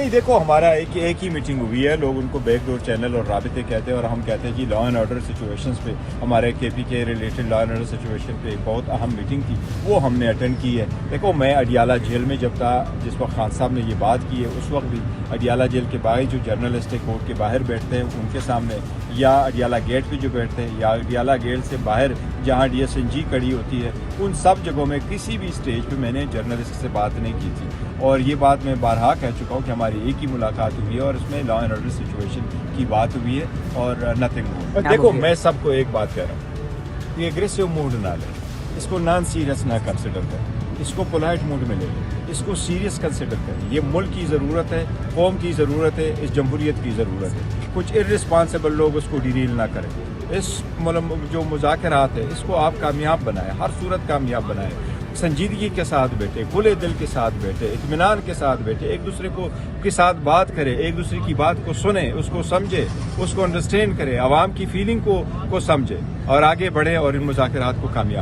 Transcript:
نہیں دیکھو ہمارا ایک ہی میٹنگ ہوئی ہے. لوگ ان کو بیک ڈور چینل اور رابطے کہتے ہیں اور ہم کہتے ہیں جی لا اینڈ آرڈر سچویشنز پہ ہمارے کے پی کے related law and order situation پہ ایک بہت اہم میٹنگ تھی, وہ ہم نے اٹینڈ کی ہے. دیکھو میں اڈیالہ جیل میں جب تھا, جس وقت خان صاحب نے یہ بات کی ہے, اس وقت بھی اڈیالہ جیل کے باہر جو جرنلسٹ کورٹ کے باہر بیٹھتے ہیں ان کے سامنے, یا اڈیالہ گیٹ پہ جو بیٹھتے ہیں, یا اڈیالہ گیٹ سے باہر جہاں ڈی ایس این جی کڑی ہوتی ہے, ان سب جگہوں میں کسی بھی اسٹیج پہ میں نے جرنلسٹ سے بات نہیں کی تھی. اور یہ بات میں بارہا کہہ چکا ہوں کہ ہماری ایک ہی ملاقات ہوئی ہے اور اس میں لا اینڈ آرڈر سچویشن کی بات ہوئی ہے اور نتھنگ مور. دیکھو میں سب کو ایک بات کہہ رہا ہوں, یہ اگریسو موڈ نہ لیں, اس کو نان سیریس نہ کنسیڈر کریں, اس کو پولائٹ موڈ میں لے لیں, اس کو سیریس کنسیڈر کریں. یہ ملک کی ضرورت ہے, قوم کی ضرورت ہے, اس جمہوریت کی ضرورت ہے. کچھ ارسپانسبل لوگ اس کو ڈیریل نہ کریں. اس جو مذاکرات ہے اس کو آپ کامیاب بنائیں, ہر صورت کامیاب بنائیں. سنجیدگی کے ساتھ بیٹھے, کھلے دل کے ساتھ بیٹھے, اطمینان کے ساتھ بیٹھے, ایک دوسرے کو کے ساتھ بات کرے, ایک دوسرے کی بات کو سنیں, اس کو سمجھے, اس کو انڈرسٹینڈ کرے, عوام کی فیلنگ کو سمجھے اور آگے بڑھے اور ان مذاکرات کو کامیاب